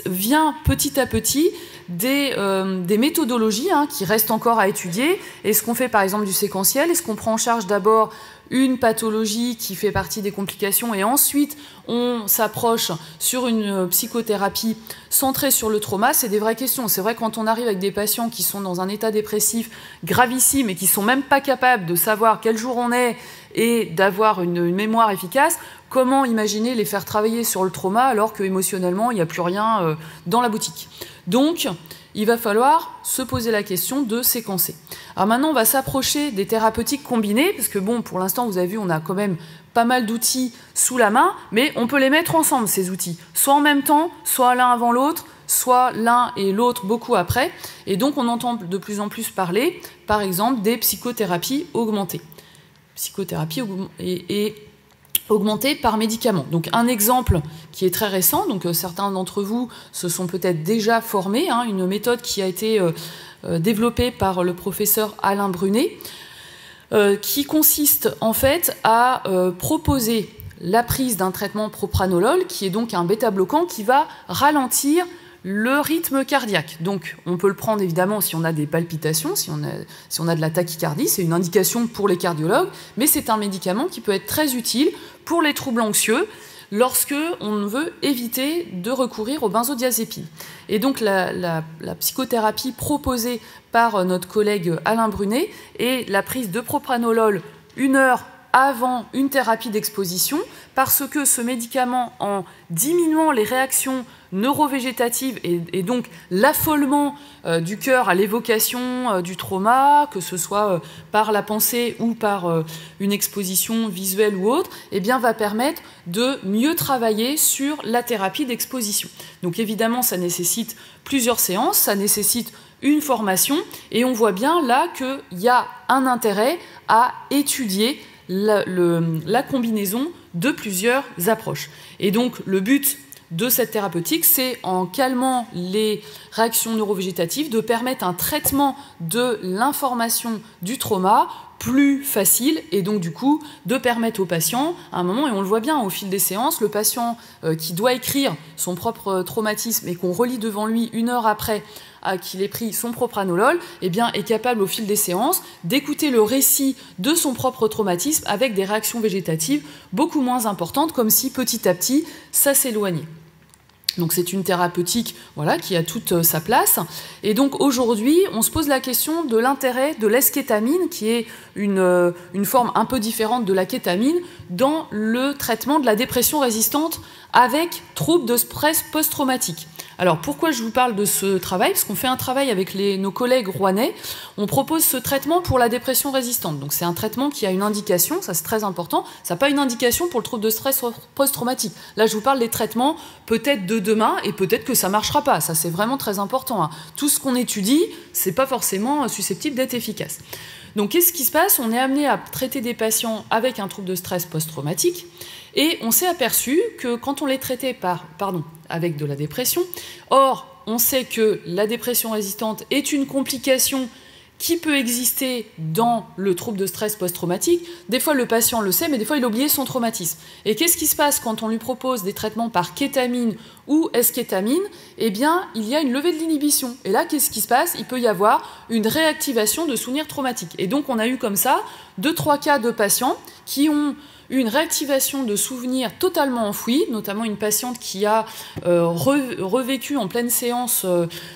vient petit à petit des méthodologies qui restent encore à étudier. Est-ce qu'on fait par exemple du séquentiel? Est-ce qu'on prend en charge d'abord une pathologie qui fait partie des complications et ensuite on s'approche sur une psychothérapie centrée sur le trauma? C'est des vraies questions. C'est vrai, quand on arrive avec des patients qui sont dans un état dépressif gravissime et qui ne sont même pas capables de savoir quel jour on est et d'avoir une mémoire efficace, comment imaginer les faire travailler sur le trauma alors qu'émotionnellement il n'y a plus rien dans la boutique? Donc, il va falloir se poser la question de séquencer. Alors maintenant, on va s'approcher des thérapeutiques combinées, parce que bon, pour l'instant, vous avez vu, on a quand même pas mal d'outils sous la main, mais on peut les mettre ensemble, ces outils, soit en même temps, soit l'un avant l'autre, soit l'un et l'autre beaucoup après. Et donc, on entend de plus en plus parler, par exemple, des psychothérapies augmentées. Psychothérapie augmentée par médicaments. Donc un exemple qui est très récent, donc certains d'entre vous se sont peut-être déjà formés, une méthode qui a été développée par le professeur Alain Brunet, qui consiste en fait à proposer la prise d'un traitement propranolol, qui est donc un bêta-bloquant qui va ralentir le rythme cardiaque. Donc on peut le prendre évidemment si on a des palpitations, si on a de la tachycardie, c'est une indication pour les cardiologues, mais c'est un médicament qui peut être très utile pour les troubles anxieux lorsque on veut éviter de recourir aux benzodiazépines. Et donc la psychothérapie proposée par notre collègue Alain Brunet est la prise de propranolol 1 heure avant une thérapie d'exposition, parce que ce médicament, en diminuant les réactions neurovégétatives et donc l'affolement du cœur à l'évocation du trauma, que ce soit par la pensée ou par une exposition visuelle ou autre, eh bien, va permettre de mieux travailler sur la thérapie d'exposition. Donc évidemment, ça nécessite plusieurs séances, ça nécessite une formation, et on voit bien là qu'il y a un intérêt à étudier la combinaison de plusieurs approches. Et donc le but de cette thérapeutique, c'est, en calmant les réactions neurovégétatives, de permettre un traitement de l'information du trauma plus facile, et donc du coup de permettre au patient, à un moment, et on le voit bien au fil des séances, le patient qui doit écrire son propre traumatisme et qu'on relit devant lui 1 heure après qu'il ait pris son propranolol, eh bien, est capable au fil des séances d'écouter le récit de son propre traumatisme avec des réactions végétatives beaucoup moins importantes, comme si petit à petit ça s'éloignait. Donc c'est une thérapeutique qui a toute sa place. Et donc aujourd'hui, on se pose la question de l'intérêt de l'eskétamine, qui est une forme un peu différente de la kétamine, dans le traitement de la dépression résistante avec troubles de stress post-traumatique. Alors pourquoi je vous parle de ce travail? Parce qu'on fait un travail avec nos collègues rouennais. On propose ce traitement pour la dépression résistante. Donc c'est un traitement qui a une indication, ça c'est très important. Ça n'a pas une indication pour le trouble de stress post-traumatique. Là je vous parle des traitements peut-être de demain, et peut-être que ça ne marchera pas. Ça c'est vraiment très important. Tout ce qu'on étudie, c'est pas forcément susceptible d'être efficace. Donc qu'est-ce qui se passe? On est amené à traiter des patients avec un trouble de stress post-traumatique, et on s'est aperçu que quand on les traitait avec de la dépression, or on sait que la dépression résistante est une complication qui peut exister dans le trouble de stress post-traumatique. Des fois, le patient le sait, mais des fois, il a oublié son traumatisme. Et qu'est-ce qui se passe quand on lui propose des traitements par kétamine ou eskétamine? Eh bien, il y a une levée de l'inhibition. Et là, qu'est-ce qui se passe? Il peut y avoir une réactivation de souvenirs traumatiques. Et donc, on a eu comme ça 2-3 cas de patients qui ont une réactivation de souvenirs totalement enfouis, notamment une patiente qui a revécu en pleine séance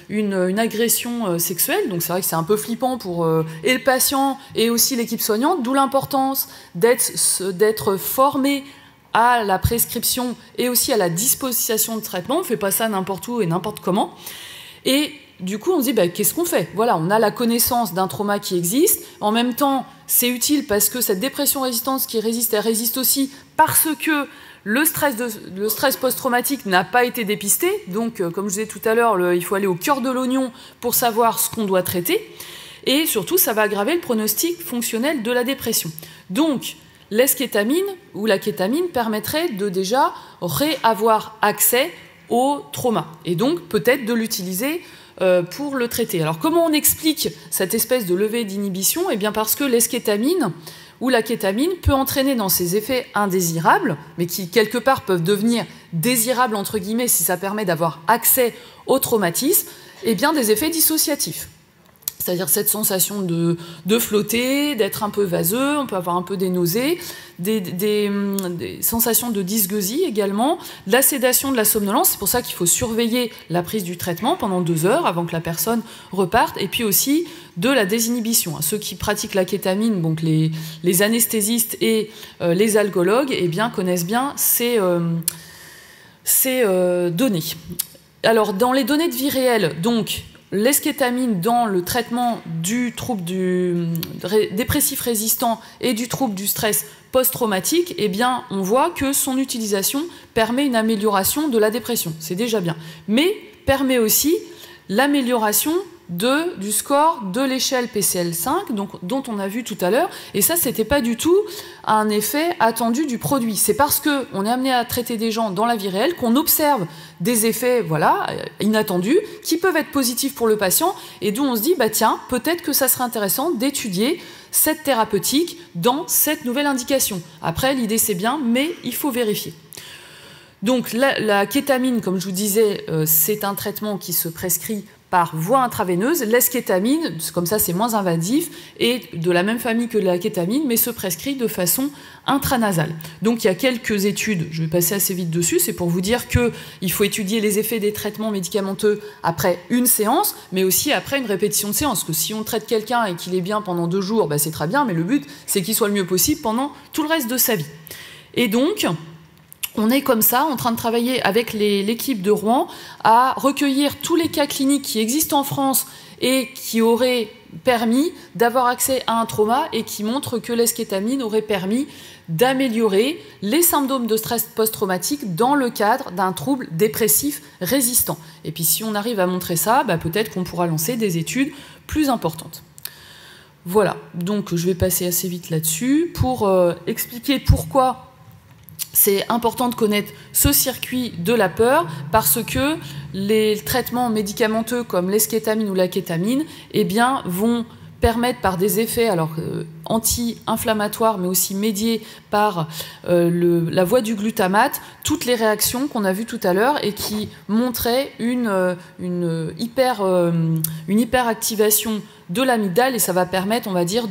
une agression sexuelle. Donc c'est vrai que c'est un peu flippant pour et le patient et aussi l'équipe soignante, d'où l'importance d'être formé à la prescription et aussi à la disposition de traitement. On ne fait pas ça n'importe où et n'importe comment. Et du coup, on se dit, qu'est-ce qu'on fait? Voilà, on a la connaissance d'un trauma qui existe. En même temps, c'est utile parce que cette dépression résistante qui résiste, elle résiste aussi parce que le stress post-traumatique n'a pas été dépisté. Donc, comme je disais tout à l'heure, il faut aller au cœur de l'oignon pour savoir ce qu'on doit traiter. Et surtout, ça va aggraver le pronostic fonctionnel de la dépression. Donc, l'eskétamine ou la kétamine permettrait de déjà avoir accès au trauma et donc peut-être de l'utiliser pour le traiter. Alors comment on explique cette espèce de levée d'inhibition? Eh bien parce que l'eskétamine ou la kétamine peut entraîner dans ses effets indésirables, mais qui quelque part peuvent devenir désirables entre guillemets si ça permet d'avoir accès au traumatisme, eh bien des effets dissociatifs. C'est-à-dire cette sensation de flotter, d'être un peu vaseux, on peut avoir un peu des nausées, des sensations de dysgeusie également, de la sédation, de la somnolence. C'est pour ça qu'il faut surveiller la prise du traitement pendant 2 heures avant que la personne reparte, et puis aussi de la désinhibition. Ceux qui pratiquent la kétamine, donc les anesthésistes et les alcoologues, eh bien, connaissent bien ces données. Alors, dans les données de vie réelle, donc, l'eskétamine dans le traitement du trouble dépressif résistant et du trouble du stress post-traumatique, eh bien, on voit que son utilisation permet une amélioration de la dépression. C'est déjà bien. Mais permet aussi l'amélioration du score de l'échelle PCL5, donc, dont on a vu tout à l'heure. Et ça, ce n'était pas du tout un effet attendu du produit. C'est parce qu'on est amené à traiter des gens dans la vie réelle qu'on observe des effets inattendus qui peuvent être positifs pour le patient et d'où on se dit, bah, tiens, peut-être que ça serait intéressant d'étudier cette thérapeutique dans cette nouvelle indication. Après, l'idée, c'est bien, mais il faut vérifier. Donc, la kétamine, comme je vous disais, c'est un traitement qui se prescrit par voie intraveineuse. L'eskétamine, comme ça c'est moins invasif, est de la même famille que la kétamine, mais se prescrit de façon intranasale. Donc il y a quelques études, je vais passer assez vite dessus, c'est pour vous dire qu'il faut étudier les effets des traitements médicamenteux après une séance, mais aussi après une répétition de séance. Que si on traite quelqu'un et qu'il est bien pendant 2 jours, bah, c'est très bien, mais le but c'est qu'il soit le mieux possible pendant tout le reste de sa vie. Et donc, on est comme ça, en train de travailler avec l'équipe de Rouen à recueillir tous les cas cliniques qui existent en France et qui auraient permis d'avoir accès à un trauma et qui montrent que l'eskétamine aurait permis d'améliorer les symptômes de stress post-traumatique dans le cadre d'un trouble dépressif résistant. Et puis si on arrive à montrer ça, bah, peut-être qu'on pourra lancer des études plus importantes. Voilà, donc je vais passer assez vite là-dessus pour expliquer pourquoi c'est important de connaître ce circuit de la peur, parce que les traitements médicamenteux comme l'eskétamine ou la kétamine, eh bien, vont permettre par des effets anti-inflammatoires, mais aussi médiés par la voie du glutamate, toutes les réactions qu'on a vues tout à l'heure et qui montraient une hyperactivation de l'amygdale, et ça va permettre, on va dire,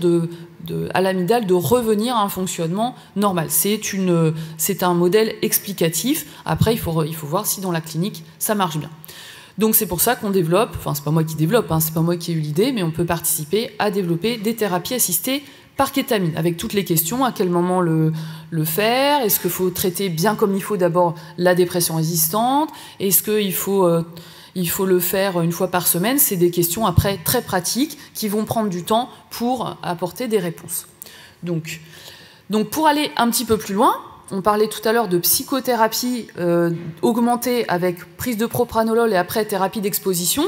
à l'amygdale de revenir à un fonctionnement normal. C'est un modèle explicatif. Après, il faut voir si dans la clinique, ça marche bien. Donc c'est pour ça qu'on développe, enfin c'est pas moi qui développe, hein, c'est pas moi qui ai eu l'idée, mais on peut participer à développer des thérapies assistées par kétamine, avec toutes les questions, à quel moment le faire, est-ce qu'il faut traiter bien comme il faut d'abord la dépression résistante, est-ce qu'il faut le faire une fois par semaine. C'est des questions après très pratiques qui vont prendre du temps pour apporter des réponses. Donc pour aller un petit peu plus loin, on parlait tout à l'heure de psychothérapie augmentée avec prise de propranolol et après thérapie d'exposition.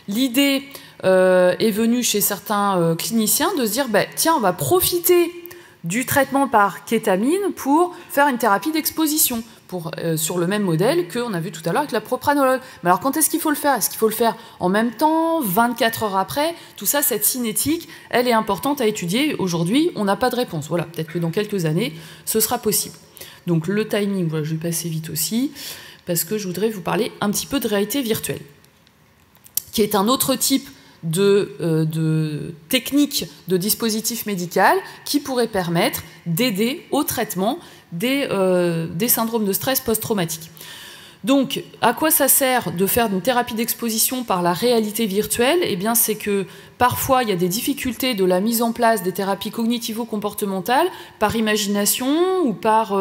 L'idée est venue chez certains cliniciens de se dire, bah, tiens, on va profiter du traitement par kétamine pour faire une thérapie d'exposition, sur le même modèle qu'on a vu tout à l'heure avec la propranolol. Mais alors quand est-ce qu'il faut le faire? Est-ce qu'il faut le faire en même temps, 24 heures après? Tout ça, cette cinétique, elle est importante à étudier. Aujourd'hui, on n'a pas de réponse. Voilà, peut-être que dans quelques années, ce sera possible. Donc le timing, voilà, je vais passer vite aussi, parce que je voudrais vous parler un petit peu de réalité virtuelle, qui est un autre type de technique de dispositif médical qui pourrait permettre d'aider au traitement des syndromes de stress post-traumatique. Donc, à quoi ça sert de faire une thérapie d'exposition par la réalité virtuelle? Eh bien, c'est que parfois, il y a des difficultés de la mise en place des thérapies cognitivo-comportementales par imagination ou par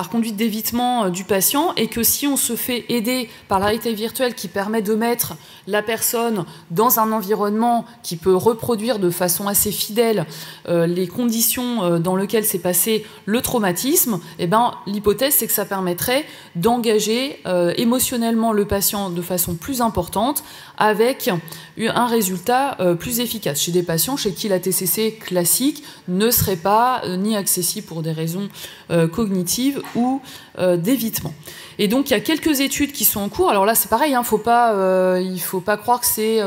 conduite d'évitement du patient, et que si on se fait aider par la réalité virtuelle qui permet de mettre la personne dans un environnement qui peut reproduire de façon assez fidèle les conditions dans lesquelles s'est passé le traumatisme, eh ben, l'hypothèse, c'est que ça permettrait d'engager émotionnellement le patient de façon plus importante avec un résultat plus efficace chez des patients chez qui la TCC classique ne serait pas ni accessible pour des raisons cognitives ou d'évitement. Et donc il y a quelques études qui sont en cours. Alors là c'est pareil, hein, il ne faut pas croire que c'est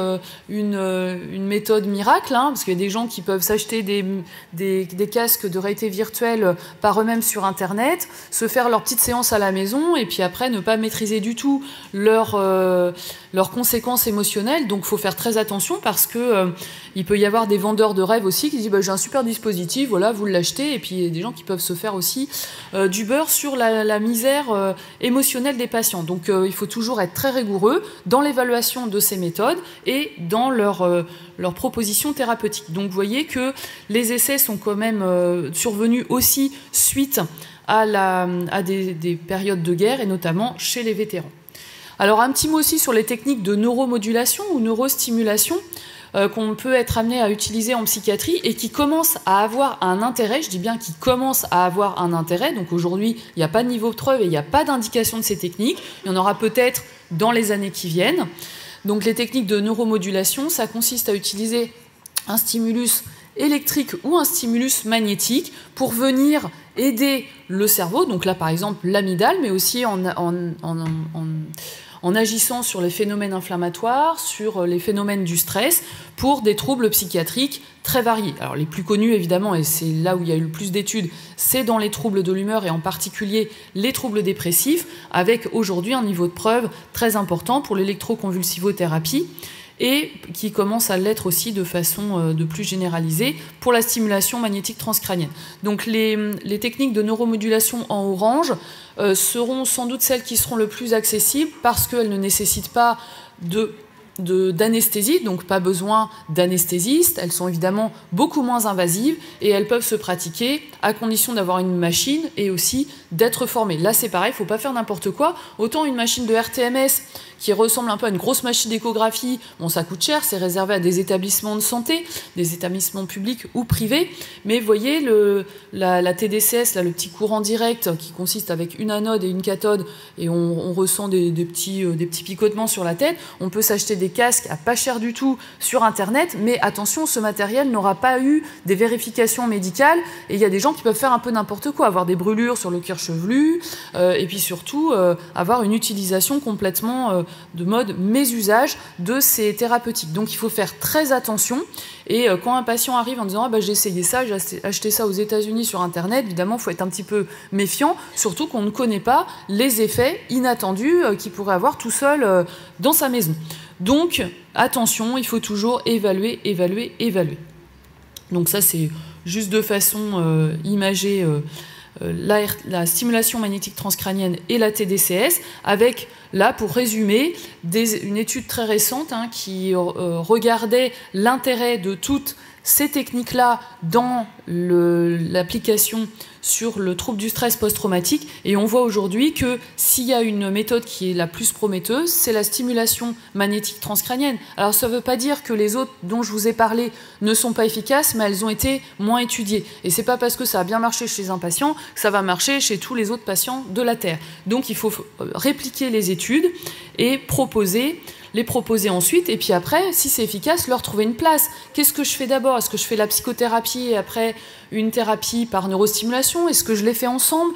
une méthode miracle, hein, parce qu'il y a des gens qui peuvent s'acheter des casques de réalité virtuelle par eux-mêmes sur Internet, se faire leur petite séance à la maison et puis après ne pas maîtriser du tout leurs conséquences émotionnelles. Donc il faut faire très attention parce que il peut y avoir des vendeurs de rêves aussi qui disent j'ai un super dispositif, voilà, vous l'achetez, et puis il y a des gens qui peuvent se faire aussi du beurre sur la misère émotionnelle des patients. Donc il faut toujours être très rigoureux dans l'évaluation de ces méthodes et dans leur proposition thérapeutique. Donc vous voyez que les essais sont quand même survenus aussi suite à des périodes de guerre et notamment chez les vétérans. Alors un petit mot aussi sur les techniques de neuromodulation ou neurostimulation qu'on peut être amené à utiliser en psychiatrie et qui commencent à avoir un intérêt, je dis bien qui commencent à avoir un intérêt. Donc aujourd'hui, il n'y a pas de niveau de preuve et il n'y a pas d'indication de ces techniques. Il y en aura peut-être dans les années qui viennent. Donc les techniques de neuromodulation, ça consiste à utiliser un stimulus électrique ou un stimulus magnétique pour venir aider le cerveau, donc là par exemple l'amygdale, mais aussi en agissant sur les phénomènes inflammatoires, sur les phénomènes du stress, pour des troubles psychiatriques très variés. Alors les plus connus évidemment, et c'est là où il y a eu le plus d'études, c'est dans les troubles de l'humeur et en particulier les troubles dépressifs, avec aujourd'hui un niveau de preuve très important pour l'électroconvulsivothérapie, et qui commence à l'être aussi de façon de plus généralisée pour la stimulation magnétique transcrânienne. Donc les techniques de neuromodulation en orange seront sans doute celles qui seront le plus accessibles parce qu'elles ne nécessitent pas d'anesthésie, donc pas besoin d'anesthésiste. Elles sont évidemment beaucoup moins invasives et elles peuvent se pratiquer à condition d'avoir une machine et aussi d'être formé. Là c'est pareil, il ne faut pas faire n'importe quoi. Autant une machine de RTMS qui ressemble un peu à une grosse machine d'échographie, bon ça coûte cher, c'est réservé à des établissements de santé, des établissements publics ou privés, mais vous voyez la TDCS, là, le petit courant direct qui consiste avec une anode et une cathode et on ressent des petits picotements sur la tête. On peut s'acheter des casques à pas cher du tout sur Internet, mais attention, ce matériel n'aura pas eu des vérifications médicales et il y a des gens qui peuvent faire un peu n'importe quoi, avoir des brûlures sur le cuir chevelu et puis surtout avoir une utilisation complètement de mode mésusage de ces thérapeutiques. Donc il faut faire très attention et quand un patient arrive en disant j'ai essayé ça, j'ai acheté ça aux États-Unis sur Internet, évidemment il faut être un petit peu méfiant, surtout qu'on ne connaît pas les effets inattendus qu'il pourrait avoir tout seul dans sa maison. Donc attention, il faut toujours évaluer. Donc ça c'est juste de façon imagée la stimulation magnétique transcrânienne et la TDCS, avec, là, pour résumer, une étude très récente qui regardait l'intérêt de toutes ces techniques-là dans l'application sur le trouble du stress post-traumatique. Et on voit aujourd'hui que s'il y a une méthode qui est la plus prometteuse, c'est la stimulation magnétique transcrânienne. Alors ça ne veut pas dire que les autres dont je vous ai parlé ne sont pas efficaces, mais elles ont été moins étudiées. Et c'est pas parce que ça a bien marché chez un patient que ça va marcher chez tous les autres patients de la Terre. Donc il faut répliquer les études et les proposer ensuite, et puis après, si c'est efficace, leur trouver une place. Qu'est-ce que je fais d'abord? Est-ce que je fais la psychothérapie et après une thérapie par neurostimulation? Est-ce que je les fais ensemble?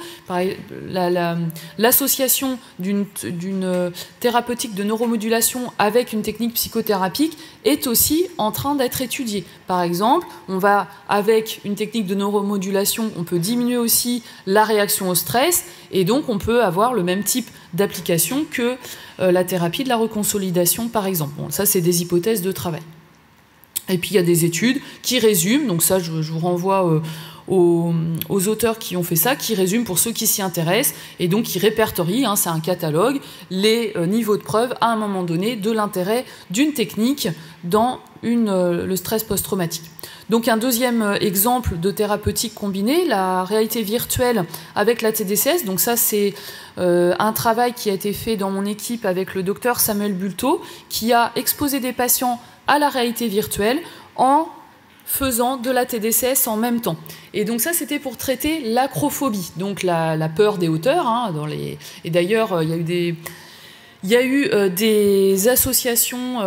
L'association d'une thérapeutique de neuromodulation avec une technique psychothérapique est aussi en train d'être étudiée. Par exemple, avec une technique de neuromodulation, on peut diminuer aussi la réaction au stress, et donc on peut avoir le même type d'application que la thérapie de la reconsolidation, par exemple. Bon, ça, c'est des hypothèses de travail. Et puis, il y a des études qui résument, donc ça, je vous renvoie aux auteurs qui ont fait ça, qui résument pour ceux qui s'y intéressent, et donc qui répertorient, c'est un catalogue, les niveaux de preuve, à un moment donné, de l'intérêt d'une technique dans le stress post-traumatique. Donc un deuxième exemple de thérapeutique combinée, la réalité virtuelle avec la TDCS. Donc ça, c'est un travail qui a été fait dans mon équipe avec le docteur Samuel Bulto, qui a exposé des patients à la réalité virtuelle en faisant de la TDCS en même temps. Et donc ça, c'était pour traiter l'acrophobie, donc la peur des hauteurs. Et d'ailleurs, il Il y a eu des associations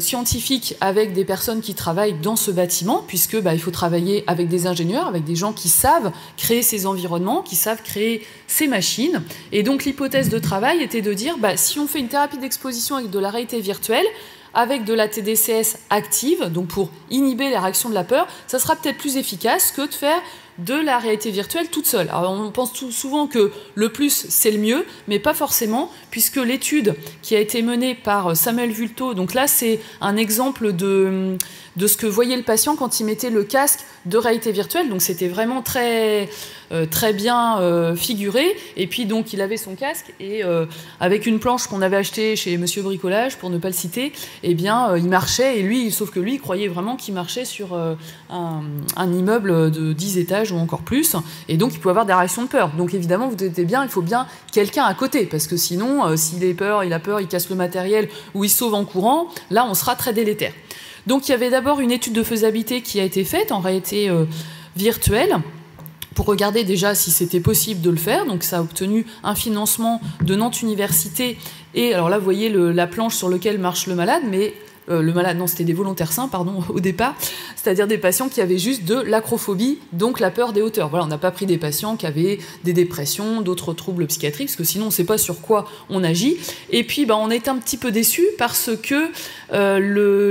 scientifiques avec des personnes qui travaillent dans ce bâtiment, puisque il faut travailler avec des ingénieurs, avec des gens qui savent créer ces environnements, qui savent créer ces machines. Et donc l'hypothèse de travail était de dire, si on fait une thérapie d'exposition avec de la réalité virtuelle, avec de la TDCS active, donc pour inhiber la réaction de la peur, ça sera peut-être plus efficace que de faire de la réalité virtuelle toute seule. Alors on pense souvent que le plus c'est le mieux, mais pas forcément, puisque l'étude qui a été menée par Samuel Vulto, donc là c'est un exemple de ce que voyait le patient quand il mettait le casque de réalité virtuelle, donc c'était vraiment très bien figuré, et puis donc il avait son casque, et avec une planche qu'on avait achetée chez Monsieur Bricolage, pour ne pas le citer, il marchait, et lui, sauf que lui, il croyait vraiment qu'il marchait sur un immeuble de 10 étages ou encore plus, et donc il pouvait avoir des réactions de peur. Donc évidemment, vous doutez bien, il faut bien quelqu'un à côté, parce que sinon, s'il a peur, il casse le matériel, ou il sauve en courant, là on sera très délétère. Donc il y avait d'abord une étude de faisabilité qui a été faite en réalité virtuelle, pour regarder déjà si c'était possible de le faire. Donc ça a obtenu un financement de Nantes Université. Et alors là, vous voyez la planche sur laquelle marche le malade, mais le malade, non, c'était des volontaires sains, pardon, au départ, c'est-à-dire des patients qui avaient juste de l'acrophobie, donc la peur des hauteurs. Voilà, on n'a pas pris des patients qui avaient des dépressions, d'autres troubles psychiatriques, parce que sinon on ne sait pas sur quoi on agit. Et puis on est un petit peu déçus parce que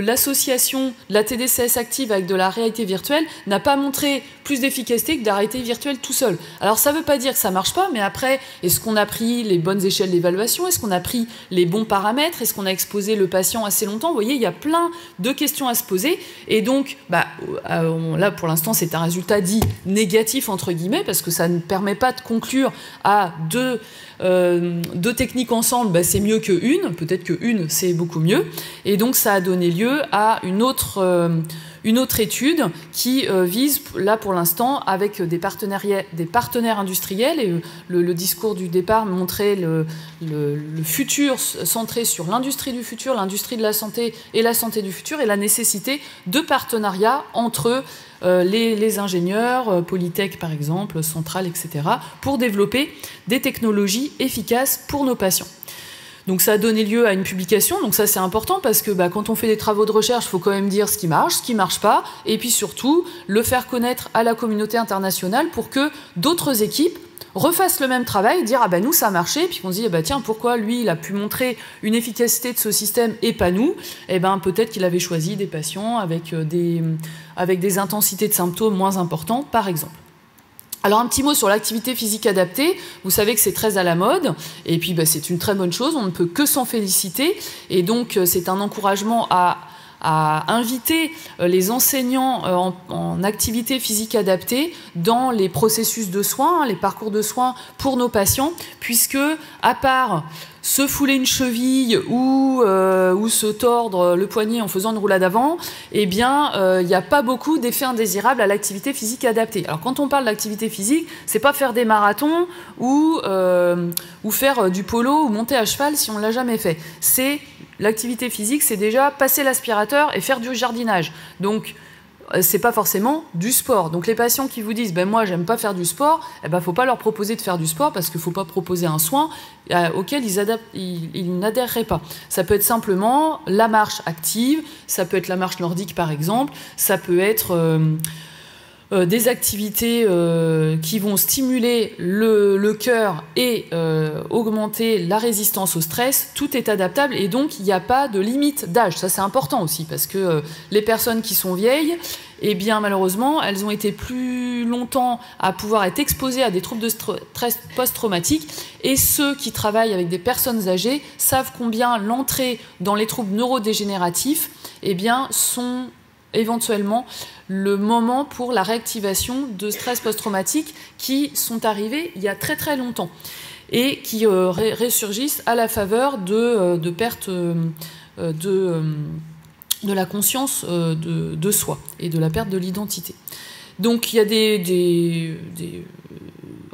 l'association de la TDCS active avec de la réalité virtuelle n'a pas montré plus d'efficacité que de la réalité virtuelle tout seul. Alors ça ne veut pas dire que ça ne marche pas, mais après, est-ce qu'on a pris les bonnes échelles d'évaluation? Est-ce qu'on a pris les bons paramètres? Est-ce qu'on a exposé le patient assez longtemps? Vous voyez, il y a plein de questions à se poser. Et donc, là, pour l'instant, c'est un résultat dit négatif, entre guillemets, parce que ça ne permet pas de conclure à deux techniques ensemble, c'est mieux qu'une. Peut-être qu'une, c'est beaucoup mieux. Et donc, ça a donné lieu à une autre étude qui vise, là pour l'instant, avec des partenaires industriels, et le discours du départ montrait le futur centré sur l'industrie du futur, l'industrie de la santé et la santé du futur, et la nécessité de partenariats entre les ingénieurs, Polytech par exemple, Centrale, etc., pour développer des technologies efficaces pour nos patients. Donc ça a donné lieu à une publication, donc ça c'est important parce que quand on fait des travaux de recherche, il faut quand même dire ce qui marche pas, et puis surtout le faire connaître à la communauté internationale pour que d'autres équipes refassent le même travail, dire nous ça a marché, puis on se dit tiens, pourquoi lui il a pu montrer une efficacité de ce système et pas nous? Peut-être qu'il avait choisi des patients avec des intensités de symptômes moins importantes par exemple. Alors un petit mot sur l'activité physique adaptée, vous savez que c'est très à la mode, et puis c'est une très bonne chose, on ne peut que s'en féliciter, et donc c'est un encouragement à inviter les enseignants en activité physique adaptée dans les processus de soins, les parcours de soins pour nos patients, puisque à part se fouler une cheville ou se tordre le poignet en faisant une roulade avant, il n'y a pas beaucoup d'effets indésirables à l'activité physique adaptée. Alors quand on parle d'activité physique, c'est pas faire des marathons ou faire du polo ou monter à cheval si on ne l'a jamais fait. L'activité physique, c'est déjà passer l'aspirateur et faire du jardinage. Donc, c'est pas forcément du sport. Donc les patients qui vous disent moi j'aime pas faire du sport, faut pas leur proposer de faire du sport parce qu'il faut pas proposer un soin auquel ils n'adhéreraient pas. Ça peut être simplement la marche active, ça peut être la marche nordique par exemple, ça peut être des activités qui vont stimuler le cœur et augmenter la résistance au stress. Tout est adaptable et donc il n'y a pas de limite d'âge. Ça c'est important aussi parce que les personnes qui sont vieilles, malheureusement, elles ont été plus longtemps à pouvoir être exposées à des troubles de stress post-traumatiques, et ceux qui travaillent avec des personnes âgées savent combien l'entrée dans les troubles neurodégénératifs sont éventuellement le moment pour la réactivation de stress post-traumatique qui sont arrivés il y a très très longtemps et qui ressurgissent à la faveur de perte de la conscience de soi et de la perte de l'identité. Donc il y a des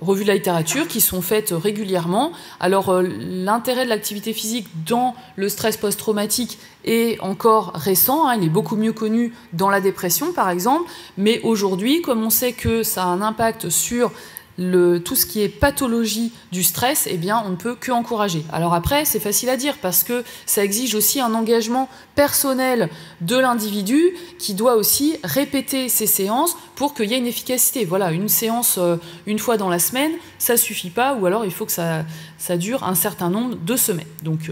revues de la littérature qui sont faites régulièrement. Alors l'intérêt de l'activité physique dans le stress post-traumatique est encore récent, il est beaucoup mieux connu dans la dépression par exemple, mais aujourd'hui, comme on sait que ça a un impact sur tout ce qui est pathologie du stress, eh bien, on ne peut qu'encourager. Alors après, c'est facile à dire parce que ça exige aussi un engagement personnel de l'individu qui doit aussi répéter ces séances pour qu'il y ait une efficacité. Voilà, une séance une fois dans la semaine, ça ne suffit pas, ou alors il faut que ça dure un certain nombre de semaines. Donc,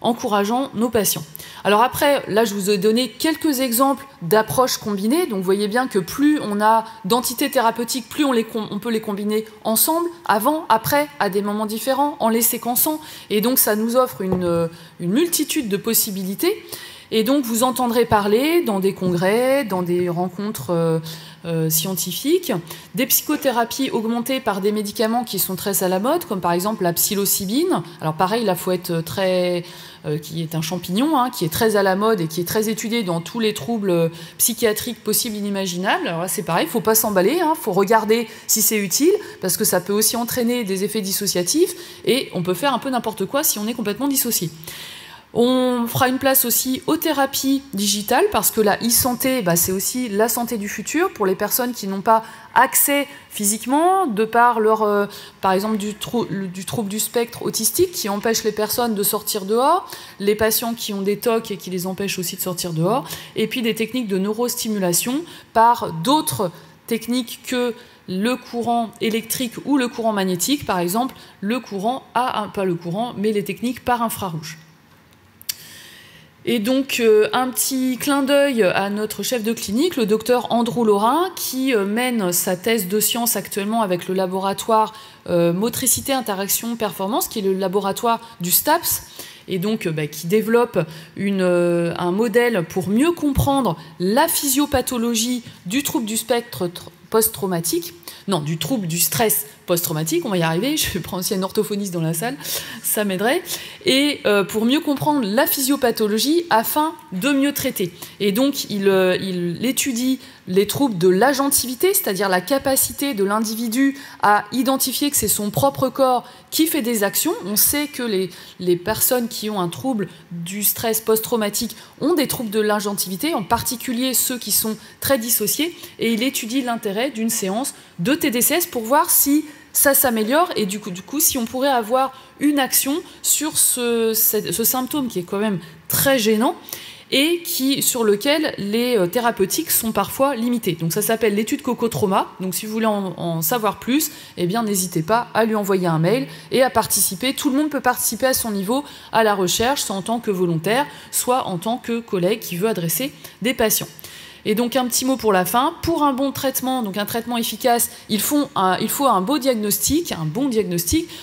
encourageant nos patients. Alors après, là, je vous ai donné quelques exemples d'approches combinées. Donc, vous voyez bien que plus on a d'entités thérapeutiques, plus on peut les combiner ensemble, avant, après, à des moments différents, en les séquençant. Et donc, ça nous offre une multitude de possibilités. Et donc, vous entendrez parler dans des congrès, dans des rencontres scientifiques, des psychothérapies augmentées par des médicaments qui sont très à la mode, comme par exemple la psilocybine. Alors pareil, là, il faut être qui est un champignon, hein, qui est très à la mode et qui est très étudié dans tous les troubles psychiatriques possibles, inimaginables. Alors là, c'est pareil, il ne faut pas s'emballer, il faut regarder si c'est utile, parce que ça peut aussi entraîner des effets dissociatifs, et on peut faire un peu n'importe quoi si on est complètement dissocié. On fera une place aussi aux thérapies digitales, parce que la e-santé, c'est aussi la santé du futur pour les personnes qui n'ont pas accès physiquement, de par leur, par exemple, du trouble du spectre autistique qui empêche les personnes de sortir dehors, les patients qui ont des TOC et qui les empêchent aussi de sortir dehors, et puis des techniques de neurostimulation par d'autres techniques que le courant électrique ou le courant magnétique, par exemple, le courant pas le courant, mais les techniques par infrarouge. Et donc, un petit clin d'œil à notre chef de clinique, le docteur Andrew Laurin, qui mène sa thèse de science actuellement avec le laboratoire Motricité, Interaction, Performance, qui est le laboratoire du STAPS, et donc qui développe un modèle pour mieux comprendre la physiopathologie du trouble du spectre post-traumatique, non, du trouble du stress post-traumatique, on va y arriver, je prends aussi un orthophoniste dans la salle, ça m'aiderait, et pour mieux comprendre la physiopathologie afin de mieux traiter. Et donc, il étudie les troubles de l'agentivité, c'est-à-dire la capacité de l'individu à identifier que c'est son propre corps qui fait des actions. On sait que les personnes qui ont un trouble du stress post-traumatique ont des troubles de l'agentivité, en particulier ceux qui sont très dissociés, et il étudie l'intérêt d'une séance de TDCS pour voir si ça s'améliore et du coup, si on pourrait avoir une action sur ce symptôme qui est quand même très gênant et sur lequel les thérapeutiques sont parfois limitées. Donc ça s'appelle l'étude Coco-Trauma. Donc si vous voulez en savoir plus, eh bien n'hésitez pas à lui envoyer un mail et à participer. Tout le monde peut participer à son niveau à la recherche, soit en tant que volontaire, soit en tant que collègue qui veut adresser des patients. Et donc un petit mot pour la fin. Pour un bon traitement, donc un traitement efficace, il faut un bon diagnostic.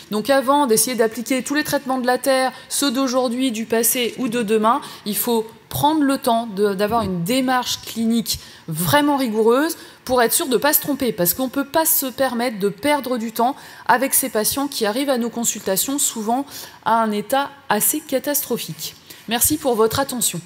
Donc avant d'essayer d'appliquer tous les traitements de la Terre, ceux d'aujourd'hui, du passé ou de demain, il faut prendre le temps d'avoir une démarche clinique vraiment rigoureuse pour être sûr de ne pas se tromper, parce qu'on ne peut pas se permettre de perdre du temps avec ces patients qui arrivent à nos consultations souvent à un état assez catastrophique. Merci pour votre attention.